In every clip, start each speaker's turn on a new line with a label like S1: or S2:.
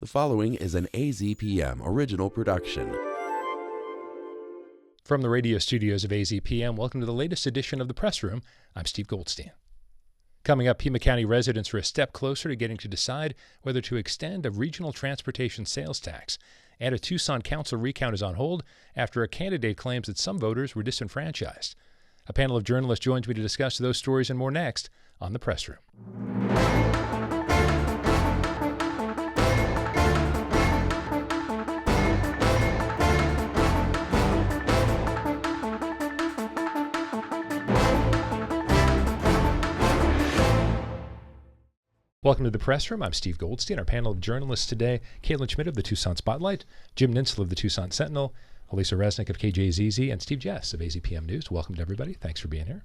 S1: The following is an AZPM original production.
S2: From the radio studios of AZPM, welcome to the latest edition of The Press Room. I'm Steve Goldstein. Coming up, Pima County residents are a step closer to getting to decide whether to extend a regional transportation sales tax. And a Tucson council recount is on hold after a candidate claims that some voters were disenfranchised. A panel of journalists joins me to discuss those stories and more next on The Press Room. Welcome to the Press Room. I'm Steve Goldstein. Our panel of journalists today, Schmidt of the Tucson Spotlight, Jim Nintzel of the Tucson Sentinel, Alisa Reznick of KJZZ, and Steve Jess of AZPM News. Welcome to everybody. Thanks for being here.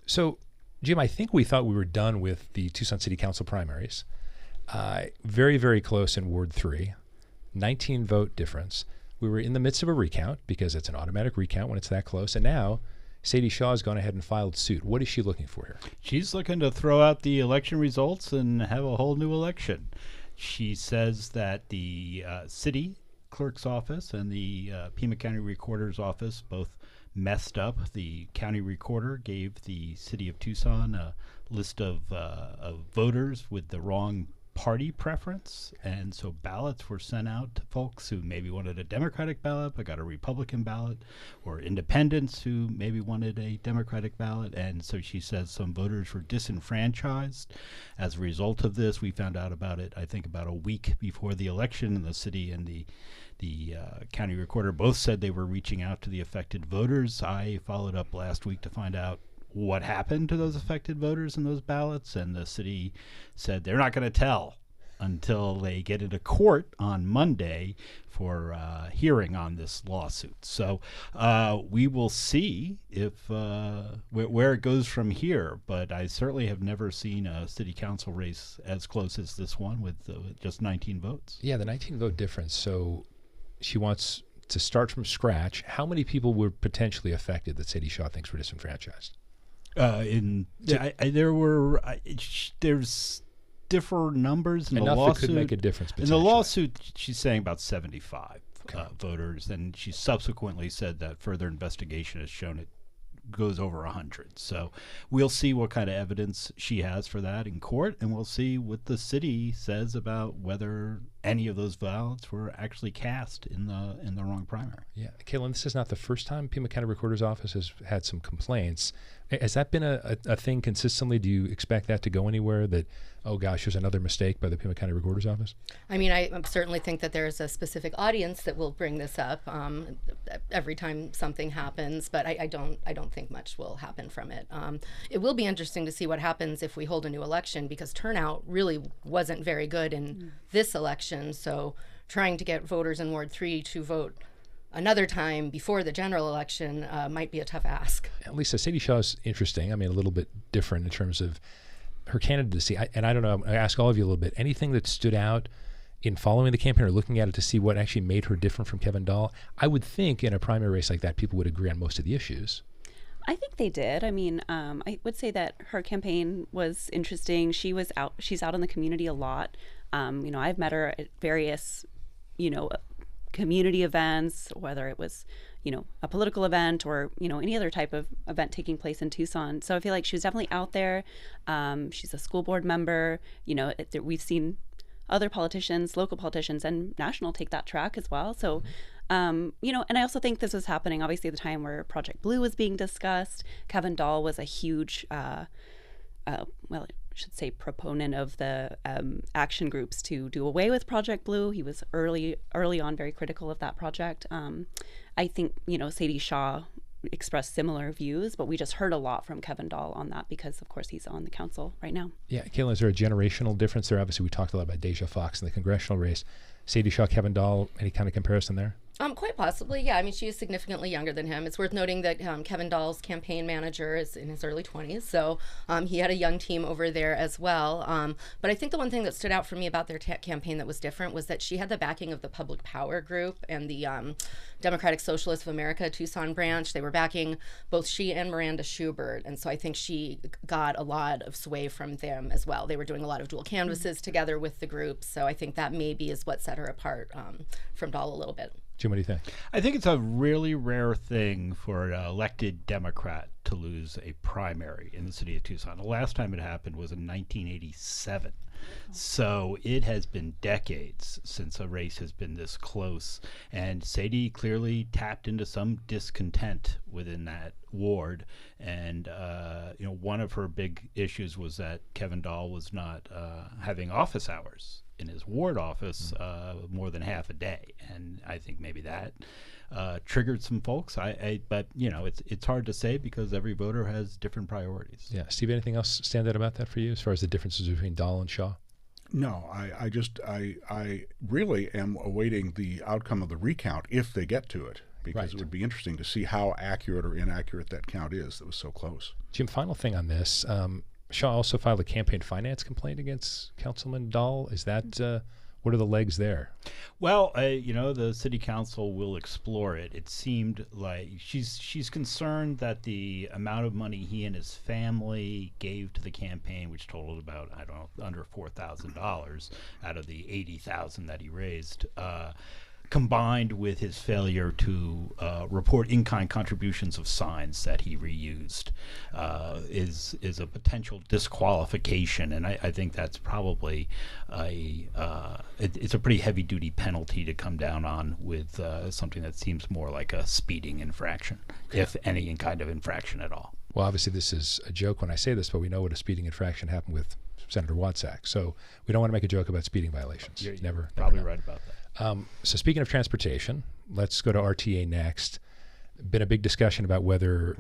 S2: So, Jim, I think we thought we were done with the Tucson City Council primaries. Very, very close in Ward 3, 19 vote difference. We were in the midst of a recount because it's an automatic recount when it's that close. And now Sadie Shaw has gone ahead and filed suit. What is she looking for here?
S3: She's looking to throw out the election results and have a whole new election. She says that the city clerk's office and the Pima County recorder's office both messed up. The county recorder gave the city of Tucson a list of voters with the wrong party preference, and so ballots were sent out to folks who maybe wanted a Democratic ballot but got a Republican ballot, or independents who maybe wanted a Democratic ballot. And so she says some voters were disenfranchised as a result of this. We found out about it, I think, about a week before the election, and the city and the county recorder both said they were reaching out to the affected voters. I followed up last week to find out what happened to those affected voters in those ballots, and the city said they're not going to tell until they get into court on Monday for hearing on this lawsuit. So we will see if where it goes from here, but I certainly have never seen a city council race as close as this one with just 19 votes.
S2: Yeah, the 19 vote difference. So she wants to start from scratch. How many people were potentially affected that Sadie Shaw thinks were disenfranchised? There's different numbers in the lawsuit. It could make a difference.
S3: In the lawsuit, she's saying about 75 voters, and she subsequently said that further investigation has shown it goes over 100. So we'll see what kind of evidence she has for that in court, and we'll see what the city says about whether any of those ballots were actually cast in the wrong primary.
S2: Yeah, Caitlin, this is not the first time Pima County Recorder's Office has had some complaints. Has that been a thing consistently? Do you expect that to go anywhere, that, oh gosh, there's another mistake by the Pima County Recorder's Office?
S4: I mean, I certainly think that there's a specific audience that will bring this up every time something happens, but I don't think much will happen from it. It will be interesting to see what happens if we hold a new election, because turnout really wasn't very good in this election. So trying to get voters in Ward 3 to vote another time before the general election might be a tough ask.
S2: Lisa, Sadie Shaw is interesting. I mean, a little bit different in terms of her candidacy. I don't know, I ask all of you a little bit, anything that stood out in following the campaign or looking at it to see what actually made her different from Kevin Dahl? I would think in a primary race like that, people would agree on most of the issues.
S5: I think they did. I mean, I would say that her campaign was interesting. She's out in the community a lot. I've met her at various, community events, whether it was, a political event or, any other type of event taking place in Tucson. So I feel like she was definitely out there. She's a school board member. We've seen other politicians, local politicians and national, take that track as well. So, and I also think this was happening, obviously, at the time where Project Blue was being discussed. Kevin Dahl was a huge, I should say, proponent of the action groups to do away with Project Blue. He was early on very critical of that project. I think, Sadie Shaw expressed similar views, but we just heard a lot from Kevin Dahl on that because, of course, he's on the council right now. Yeah,
S2: Caitlin, is there a generational difference there? Obviously, we talked a lot about Deja Fox in the congressional race. Sadie Shaw, Kevin Dahl, any kind of comparison there?
S4: Quite possibly, yeah. I mean, she is significantly younger than him. It's worth noting that Kevin Dahl's campaign manager is in his early 20s, so he had a young team over there as well. But I think the one thing that stood out for me about their campaign that was different was that she had the backing of the Public Power Group and the Democratic Socialists of America Tucson branch. They were backing both she and Miranda Schubert, and so I think she got a lot of sway from them as well. They were doing a lot of dual canvases together with the group, so I think that maybe is what set her apart from Dahl a little bit.
S2: Jim, what do you think?
S3: I think it's a really rare thing for an elected Democrat to lose a primary in the city of Tucson. The last time it happened was in 1987. So it has been decades since a race has been this close. And Sadie clearly tapped into some discontent within that ward. And, one of her big issues was that Kevin Dahl was not having office hours in his ward office more than half a day, and I think maybe that triggered some folks. But it's hard to say because every voter has different priorities.
S2: Yeah, Steve, anything else stand out about that for you as far as the differences between Dahl and Shaw?
S6: No, I really am awaiting the outcome of the recount if they get to it, because it would be interesting to see how accurate or inaccurate that count is that was so close.
S2: Jim, final thing on this. Shaw also filed a campaign finance complaint against Councilman Dahl. Is that what are the legs there?
S3: Well, the city council will explore it. It seemed like she's concerned that the amount of money he and his family gave to the campaign, which totaled about under $4,000 out of the $80,000 that he raised, combined with his failure to report in-kind contributions of signs that he reused, is a potential disqualification, and I think that's probably it's a pretty heavy-duty penalty to come down on with something that seems more like a speeding infraction, if any kind of infraction at all.
S2: Well, obviously this is a joke when I say this, but we know what a speeding infraction happened with Senator Watsack, so we don't want to make a joke about speeding violations.
S3: You're
S2: never
S3: probably
S2: know.
S3: Right about that.
S2: So speaking of transportation, let's go to RTA next. Been a big discussion about whether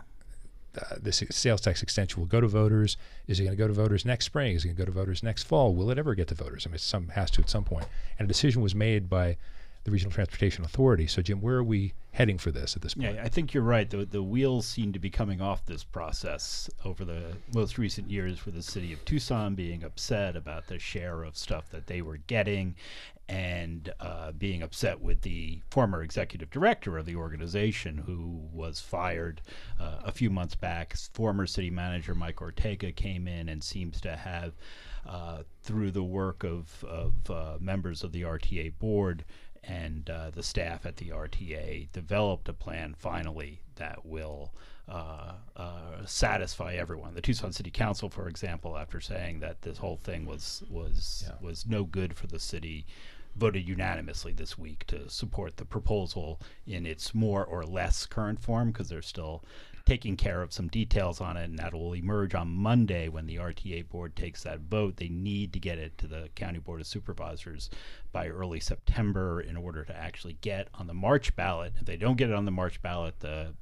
S2: this sales tax extension will go to voters. Is it going to go to voters next spring? Is it going to go to voters next fall? Will it ever get to voters? I mean, some has to at some point. And a decision was made by the Regional Transportation Authority. So, Jim, where are we heading for this at this point?
S3: Yeah, I think you're right. The wheels seem to be coming off this process over the most recent years, for the city of Tucson being upset about the share of stuff that they were getting, and being upset with the former executive director of the organization, who was fired a few months back. Former city manager Mike Ortega came in and seems to have, through the work of members of the RTA board and the staff at the RTA, developed a plan finally that will satisfy everyone. The Tucson City Council, for example, after saying that this whole thing was no good for the city, voted unanimously this week to support the proposal in its more or less current form, because they're still taking care of some details on it, and that will emerge on Monday when the RTA board takes that vote. They need to get it to the County Board of Supervisors by early September in order to actually get on the March ballot. If they don't get it on the March ballot, the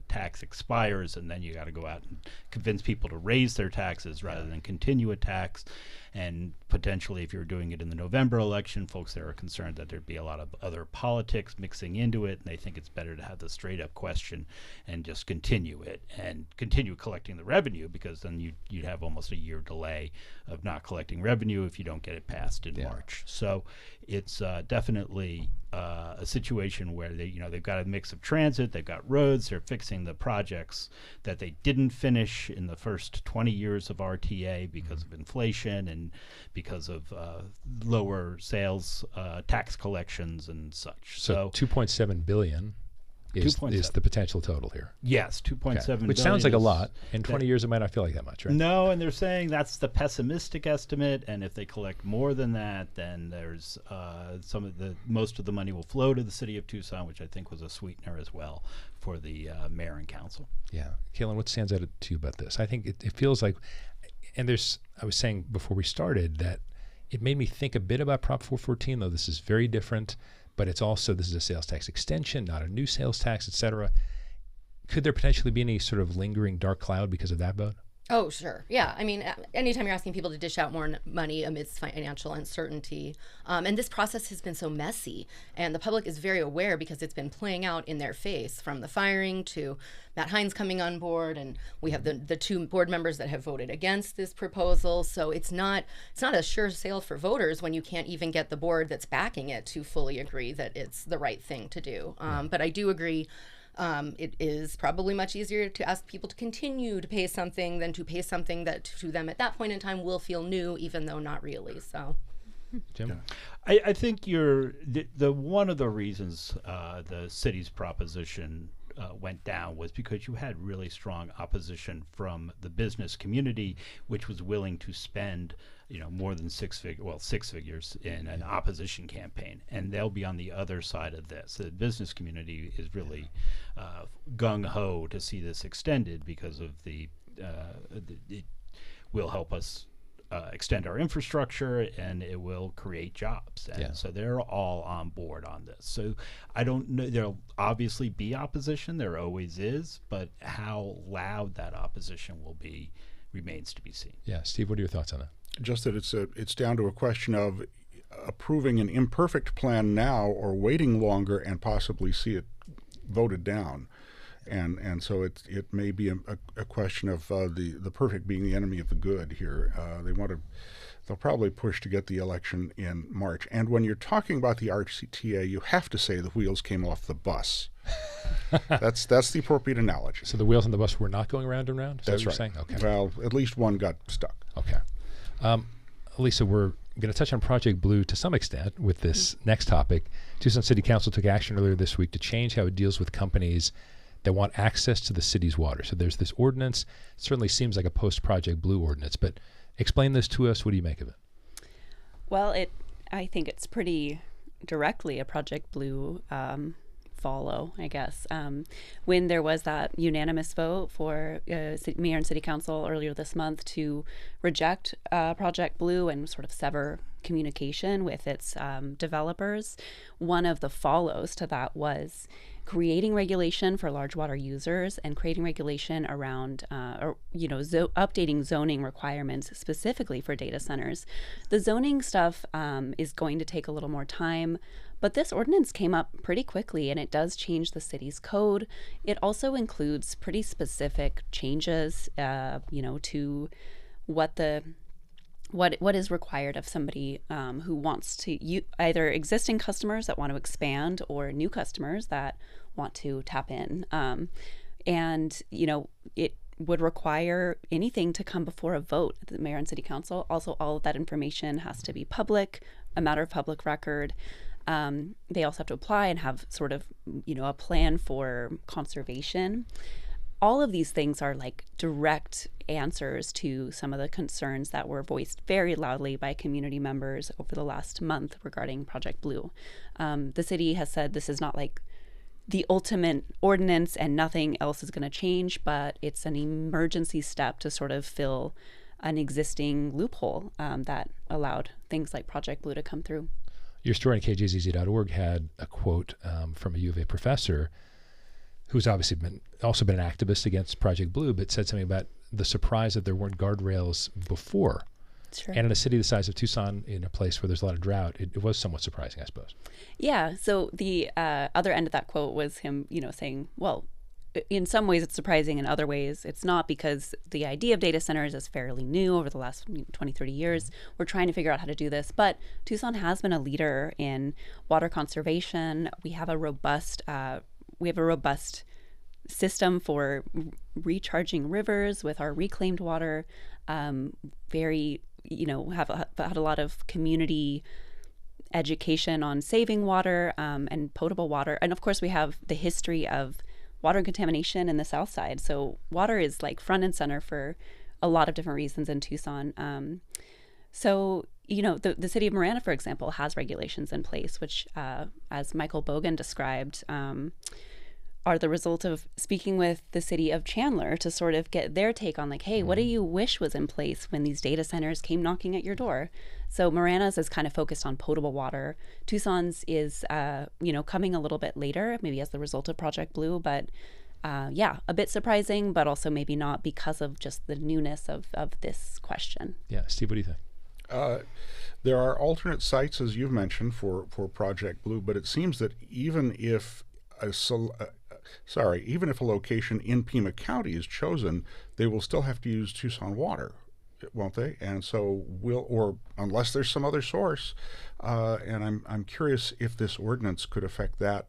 S3: tax expires, and then you got to go out and convince people to raise their taxes rather than continue a tax. And potentially, if you're doing it in the November election, folks there are concerned that there'd be a lot of other politics mixing into it, and they think it's better to have the straight-up question and just continue it and continue collecting the revenue, because then you'd have almost a year delay of not collecting revenue if you don't get it passed in March. So it's definitely a situation where they've got a mix of transit, they've got roads, they're fixing the projects that they didn't finish in the first 20 years of RTA because of inflation and because of lower sales tax collections and such.
S2: So $2.7 billion is the potential total here.
S3: Yes, 2.7 billion.
S2: Which sounds like a lot. In 20 years, it might not feel like that much, right?
S3: No, and they're saying that's the pessimistic estimate, and if they collect more than that, then there's most of the money will flow to the city of Tucson, which I think was a sweetener as well for the mayor and council.
S2: Yeah. Kaylin, what stands out to you about this? I think it feels like, and I was saying before we started that it made me think a bit about Prop 414, though this is very different. But it's also, this is a sales tax extension, not a new sales tax, et cetera. Could there potentially be any sort of lingering dark cloud because of that vote?
S4: Oh, sure. Yeah. I mean, anytime you're asking people to dish out more money amidst financial uncertainty, and this process has been so messy, and the public is very aware because it's been playing out in their face, from the firing to Matt Hines coming on board, and we have the two board members that have voted against this proposal. So it's not a sure sale for voters when you can't even get the board that's backing it to fully agree that it's the right thing to do. But I do agree. It is probably much easier to ask people to continue to pay something than to pay something that to them at that point in time will feel new, even though not really. So,
S2: Jim?
S3: I think the one of the reasons the city's proposition went down was because you had really strong opposition from the business community, which was willing to spend more than six figures in an opposition campaign, and they'll be on the other side of this. The business community is really gung-ho to see this extended because of it will help us extend our infrastructure, and it will create jobs. And so they're all on board on this. So I don't know, there'll obviously be opposition, there always is, but how loud that opposition will be remains to be seen.
S2: Yeah, Steve, what are your thoughts on that?
S6: Just that it's down to a question of approving an imperfect plan now or waiting longer and possibly see it voted down. And so it may be a question of the perfect being the enemy of the good here. They'll probably push to get the election in March. And when you're talking about the RTA, you have to say the wheels came off the bus. That's the appropriate analogy.
S2: So the wheels on the bus were not going round and round? Is
S6: That's
S2: that what
S6: right.
S2: you're saying? Okay.
S6: Well, at least one got stuck.
S2: Okay. Alisa, we're going to touch on Project Blue to some extent with this next topic. Tucson City Council took action earlier this week to change how it deals with companies that want access to the city's water. So there's this ordinance. It certainly seems like a post-Project Blue ordinance, but explain this to us. What do you make of it?
S5: Well, I think it's pretty directly a Project Blue follow, I guess. When there was that unanimous vote for Mayor and City Council earlier this month to reject Project Blue and sort of sever communication with its developers, one of the follows to that was creating regulation for large water users and creating regulation around, updating zoning requirements specifically for data centers. The zoning stuff is going to take a little more time, but this ordinance came up pretty quickly, and it does change the city's code. It also includes pretty specific changes, to what is required of somebody who wants to either existing customers that want to expand or new customers that want to tap in. It would require anything to come before a vote at the mayor and city council. Also, all of that information has to be public, a matter of public record. They also have to apply and have sort of, a plan for conservation. All of these things are like direct answers to some of the concerns that were voiced very loudly by community members over the last month regarding Project Blue. The city has said this is not like the ultimate ordinance and nothing else is going to change, but it's an emergency step to sort of fill an existing loophole that allowed things like Project Blue to come through.
S2: Your story on KJZZ.org had a quote from a U of A professor who's obviously been an activist against Project Blue, but said something about the surprise that there weren't guardrails before.
S5: Sure.
S2: And in a city the size of Tucson, in a place where there's a lot of drought, it was somewhat surprising, I suppose.
S5: Yeah. So the other end of that quote was him, saying, well, in some ways it's surprising, in other ways it's not, because the idea of data centers is fairly new over the last 20, 30 years. We're trying to figure out how to do this, but Tucson has been a leader in water conservation. We have a robust system for recharging rivers with our reclaimed water. Have had a lot of community education on saving water and potable water. And of course, we have the history of water contamination in the South Side. So water is like front and center for a lot of different reasons in Tucson. The city of Marana, for example, has regulations in place, which, as Michael Bogan described, are the result of speaking with the city of Chandler to sort of get their take on, like, hey, what do you wish was in place when these data centers came knocking at your door? So Marana's is kind of focused on potable water. Tucson's is, coming a little bit later, maybe as the result of Project Blue, but a bit surprising, but also maybe not because of just the newness of this question.
S2: Yeah, Steve, what do you think?
S6: There are alternate sites, as you've mentioned, for Project Blue, but it seems that even if even if a location in Pima County is chosen, they will still have to use Tucson water, won't they? And so or unless there's some other source, and I'm curious if this ordinance could affect that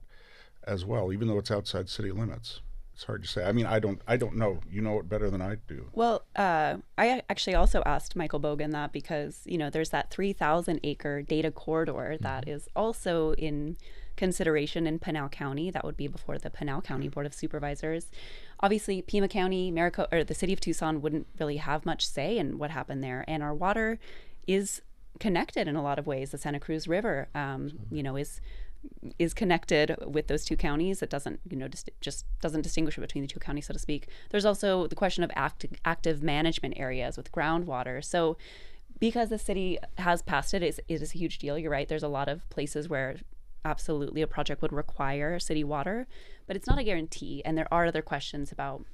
S6: as well, even though it's outside city limits. It's hard to say. I mean, I don't know. You know it better than I do.
S5: Well, I actually also asked Michael Bogan that because, there's that 3,000 acre data corridor that is also in consideration in Pinal County. That would be before the Pinal County Board of Supervisors. Obviously, Pima County, or the city of Tucson wouldn't really have much say in what happened there. And our water is connected in a lot of ways. The Santa Cruz River, is connected with those two counties. It doesn't, just doesn't distinguish between the two counties, so to speak. There's also the question of active management areas with groundwater. So because the city has passed it, it is a huge deal. You're right. There's a lot of places where absolutely a project would require city water, but it's not a guarantee. And there are other questions about,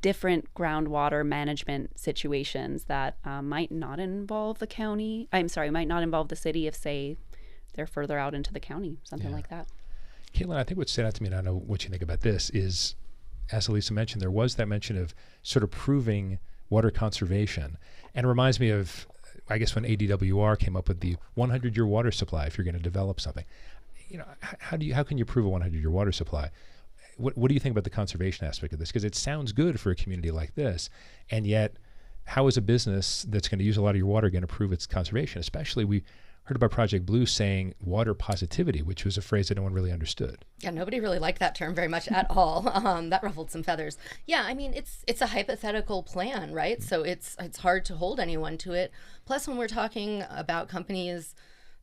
S5: different groundwater management situations that might not involve the county. Might not involve the city if, say, they're further out into the county, something like that.
S2: Caitlin, I think what stood out to me, and I don't know what you think about this, is, as Alisa mentioned, there was that mention of sort of proving water conservation. And it reminds me of, I guess, when ADWR came up with the 100-year water supply if you're going to develop something. How can you prove a 100-year water supply? What do you think about the conservation aspect of this? Because it sounds good for a community like this, and yet how is a business that's going to use a lot of your water going to prove its conservation? Especially, we heard about Project Blue saying water positivity, which was a phrase that no one really understood.
S4: Yeah, nobody really liked that term very much at all. That ruffled some feathers. Yeah, I mean, it's a hypothetical plan, right? Mm-hmm. So it's hard to hold anyone to it. Plus, when we're talking about companies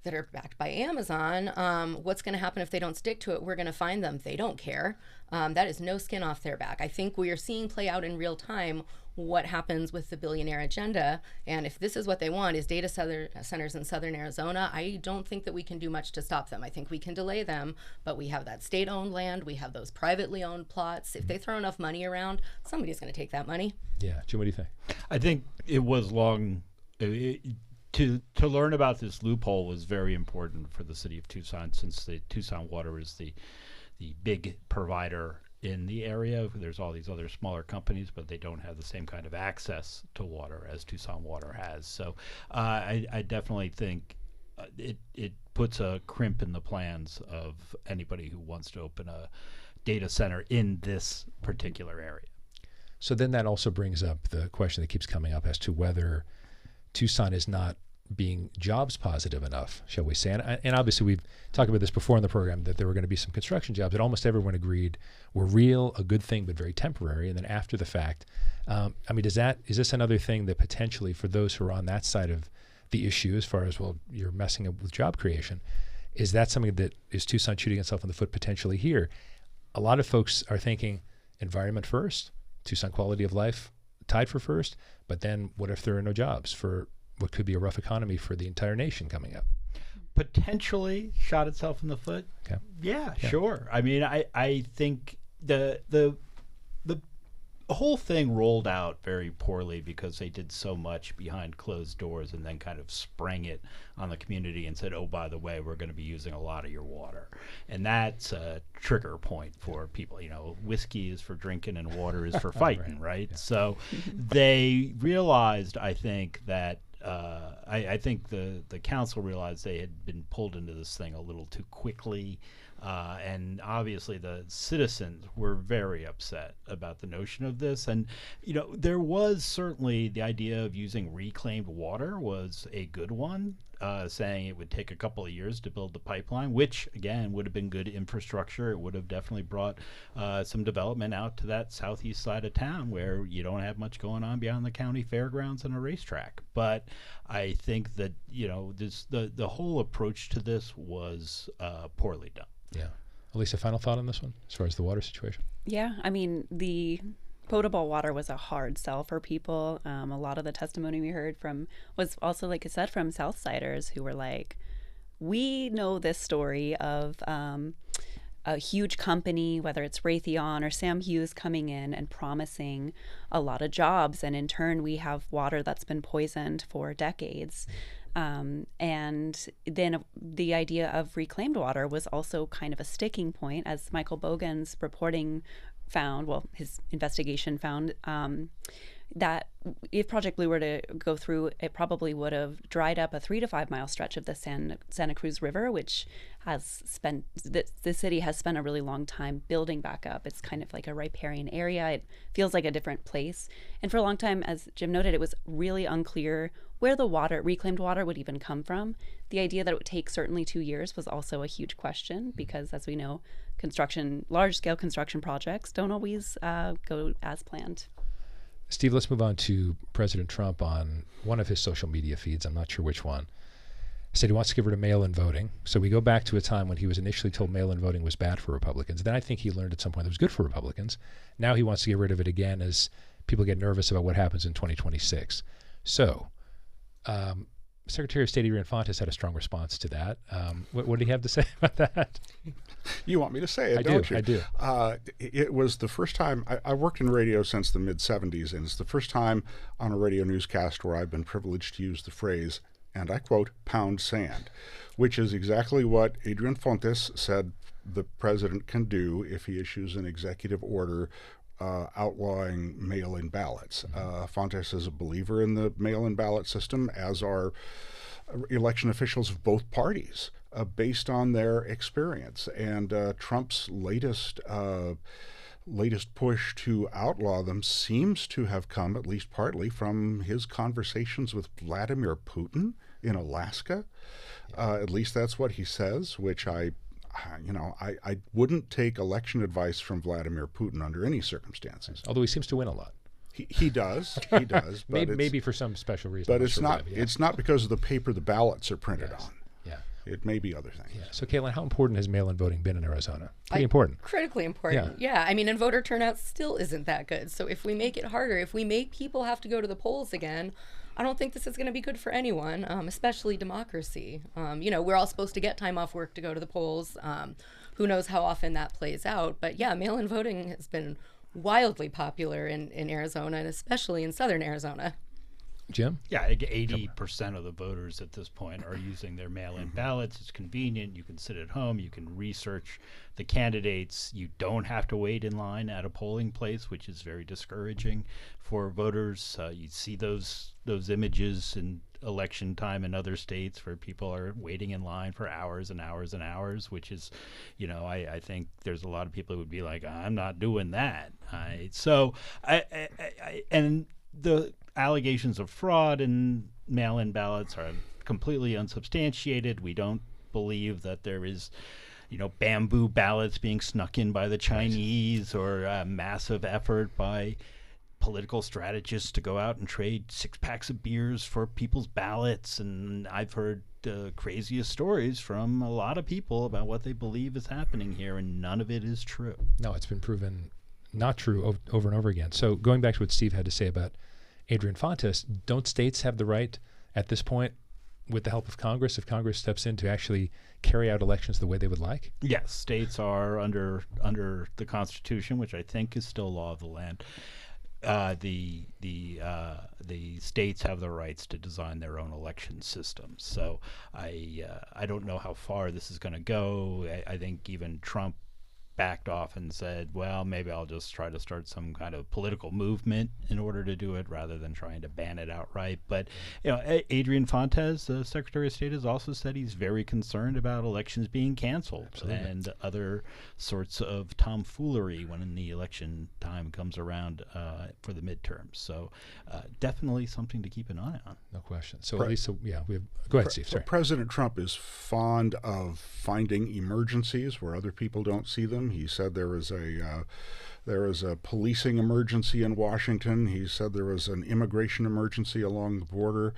S4: that are backed by Amazon, what's going to happen if they don't stick to it? We're going to find them. They don't care. That is no skin off their back. I think we are seeing play out in real time what happens with the billionaire agenda. And if this is what they want, is data centers in southern Arizona, I don't think that we can do much to stop them. I think we can delay them, but we have that state-owned land. We have those privately owned plots. If they throw enough money around, somebody's going to take that money.
S2: Yeah. Jim, what do you think?
S3: I think it was long... To learn about this loophole was very important for the city of Tucson, since the Tucson Water is the big provider in the area. There's all these other smaller companies, but they don't have the same kind of access to water as Tucson Water has. So I definitely think it puts a crimp in the plans of anybody who wants to open a data center in this particular area.
S2: So then that also brings up the question that keeps coming up as to whether Tucson is not being jobs positive enough, shall we say. And obviously we've talked about this before in the program, that there were going to be some construction jobs that almost everyone agreed were real, a good thing, but very temporary. And then after the fact, is this another thing that potentially, for those who are on that side of the issue, as far as, well, you're messing up with job creation, is that something that is Tucson shooting itself in the foot potentially here? A lot of folks are thinking environment first, Tucson quality of life tied for first, but then what if there are no jobs for what could be a rough economy for the entire nation coming up?
S3: Potentially shot itself in the foot.
S2: Okay.
S3: Yeah, sure. I mean, I think the whole thing rolled out very poorly because they did so much behind closed doors and then kind of sprang it on the community and said, oh, by the way, we're going to be using a lot of your water. And that's a trigger point for people. Whiskey is for drinking and water is for fighting, right? Yeah. So they realized, I think, that I think the council realized they had been pulled into this thing a little too quickly. And obviously the citizens were very upset about the notion of this. And, there was certainly the idea of using reclaimed water was a good one, saying it would take a couple of years to build the pipeline, which, again, would have been good infrastructure. It would have definitely brought some development out to that southeast side of town where you don't have much going on beyond the county fairgrounds and a racetrack. But I think that, the whole approach to this was poorly done.
S2: Yeah. Alisa, final thought on this one as far as the water situation?
S5: Yeah, I mean, the potable water was a hard sell for people. A lot of the testimony we heard from was also, like I said, from Southsiders who were like, we know this story of a huge company, whether it's Raytheon or Sam Hughes, coming in and promising a lot of jobs. And in turn, we have water that's been poisoned for decades. And then the idea of reclaimed water was also kind of a sticking point, as Michael Bogan's reporting found, well, his investigation found, that if Project Blue were to go through, it probably would have dried up a 3 to 5 mile stretch of the Santa Cruz River, which has spent, the city has spent a really long time building back up. It's kind of like a riparian area. It feels like a different place. And for a long time, as Jim noted, it was really unclear where the water, reclaimed water, would even come from. The idea that it would take certainly 2 years was also a huge question, because as we know, large-scale construction projects don't always go as planned.
S2: Steve, let's move on to President Trump. On one of his social media feeds, I'm not sure which one, said he wants to get rid of mail-in voting. So we go back to a time when he was initially told mail-in voting was bad for Republicans. Then I think he learned at some point that it was good for Republicans. Now he wants to get rid of it again as people get nervous about what happens in 2026. So Secretary of State Adrian Fontes had a strong response to that. What did he have to say about that?
S6: You want me to say it, don't you?
S2: I do.
S6: It was the first time, I worked in radio since the mid-'70s, and it's the first time on a radio newscast where I've been privileged to use the phrase, and I quote, pound sand, which is exactly what Adrian Fontes said the president can do if he issues an executive order outlawing mail-in ballots. Fontes is a believer in the mail-in ballot system, as are election officials of both parties, based on their experience. And Trump's latest push to outlaw them seems to have come, at least partly, from his conversations with Vladimir Putin in Alaska. At least that's what he says, which I wouldn't take election advice from Vladimir Putin under any circumstances.
S2: Although he seems to win a lot.
S6: He does. He does. But
S2: maybe for some special reason.
S6: But it's not. It's not because of the paper the ballots are printed on.
S2: Yeah.
S6: It may be other things.
S2: Yeah. So, Caitlin, how important has mail-in voting been in Arizona? Pretty important.
S4: Critically important. Yeah. I mean, and voter turnout still isn't that good. So if we make it harder, if we make people have to go to the polls again, I don't think this is going to be good for anyone, especially democracy. We're all supposed to get time off work to go to the polls. Who knows how often that plays out. But yeah, mail-in voting has been wildly popular in Arizona, and especially in southern Arizona.
S2: Jim?
S3: Yeah, 80% of the voters at this point are using their mail-in ballots. It's convenient. You can sit at home. You can research the candidates. You don't have to wait in line at a polling place, which is very discouraging for voters. You see those images in election time in other states where people are waiting in line for hours and hours and hours, which is, I think there's a lot of people who would be like, I'm not doing that. And the allegations of fraud in mail-in ballots are completely unsubstantiated. We don't believe that there is, bamboo ballots being snuck in by the Chinese, or a massive effort by political strategists to go out and trade 6-packs of beers for people's ballots. And I've heard the craziest stories from a lot of people about what they believe is happening here, and none of it is true.
S2: No, it's been proven not true over and over again. So going back to what Steve had to say about Adrian Fontes, don't states have the right at this point, with the help of Congress, if Congress steps in, to actually carry out elections the way they would like?
S3: Yes, states are under the Constitution, which I think is still law of the land. The states have the rights to design their own election systems. So I don't know how far this is going to go. I think even Trump backed off and said, well, maybe I'll just try to start some kind of political movement in order to do it, rather than trying to ban it outright. But Adrian Fontes, the Secretary of State, has also said he's very concerned about elections being canceled. Absolutely. And other sorts of tomfoolery when the election time comes around for the midterms. So definitely something to keep an eye on.
S2: No question. So Alisa, go ahead, Steve. Sorry.
S6: President Trump is fond of finding emergencies where other people don't see them. He said there is a policing emergency in Washington. He said there was an immigration emergency along the border.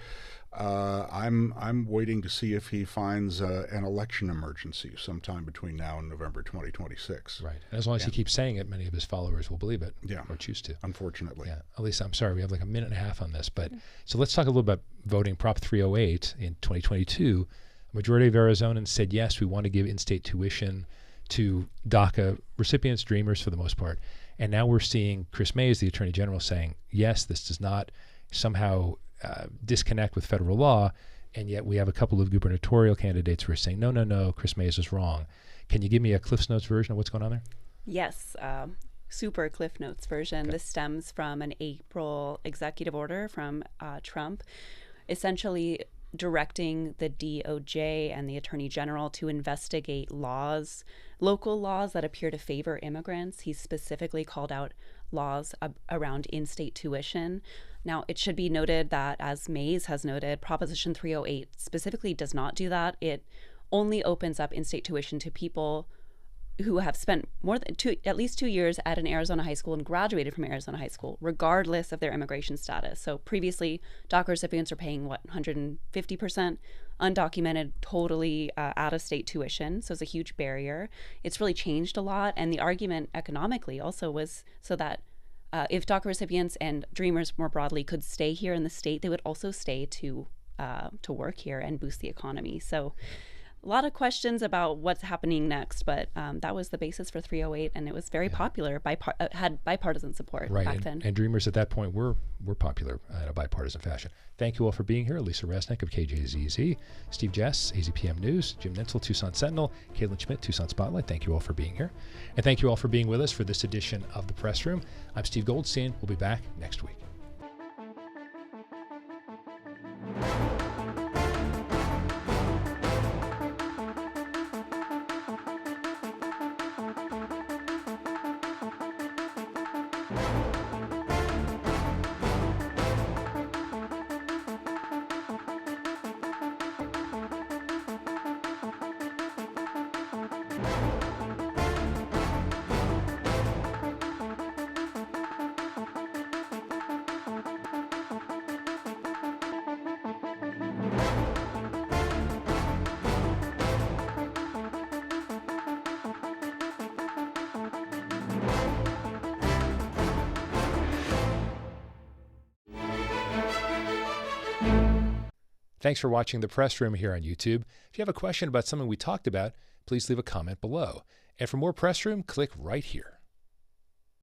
S6: I'm waiting to see if he finds an election emergency sometime between now and November 2026.
S2: Right. And as long as he keeps saying it, many of his followers will believe it.
S6: Yeah.
S2: Or choose to.
S6: Unfortunately.
S2: Yeah. Alisa, I'm sorry, we have like a minute and a half on this, but so let's talk a little about voting. Prop 308 in 2022. A majority of Arizonans said, yes, we want to give in-state tuition to DACA recipients, dreamers for the most part. And now we're seeing Chris Mays, the Attorney General, saying, yes, this does not somehow disconnect with federal law. And yet we have a couple of gubernatorial candidates who are saying, no, Chris Mays is wrong. Can you give me a Cliff's Notes version of what's going on there?
S5: Yes, super Cliff Notes version.
S2: Okay.
S5: This stems from an April executive order from Trump, essentially directing the DOJ and the Attorney General to investigate local laws that appear to favor immigrants. He specifically called out laws around in-state tuition. Now, it should be noted that, as Mays has noted, Proposition 308 specifically does not do that. It only opens up in-state tuition to people who have spent at least 2 years at an Arizona high school and graduated from Arizona high school, regardless of their immigration status. So previously, DACA recipients are paying, 150% undocumented, totally out-of-state tuition. So it's a huge barrier. It's really changed a lot. And the argument economically also was so that if DACA recipients and dreamers more broadly could stay here in the state, they would also stay to work here and boost the economy. So a lot of questions about what's happening next, but that was the basis for 308, and it was very popular, had bipartisan support back then.
S2: And dreamers at that point were popular in a bipartisan fashion. Thank you all for being here. Alisa Reznick of KJZZ, Steve Jess, AZPM News, Jim Nintzel, Tucson Sentinel, Caitlin Schmidt, Tucson Spotlight. Thank you all for being here. And thank you all for being with us for this edition of The Press Room. I'm Steve Goldstein. We'll be back next week. Thanks for watching The Press Room here on YouTube. If you have a question about something we talked about, please leave a comment below. And for more Press Room, click right here.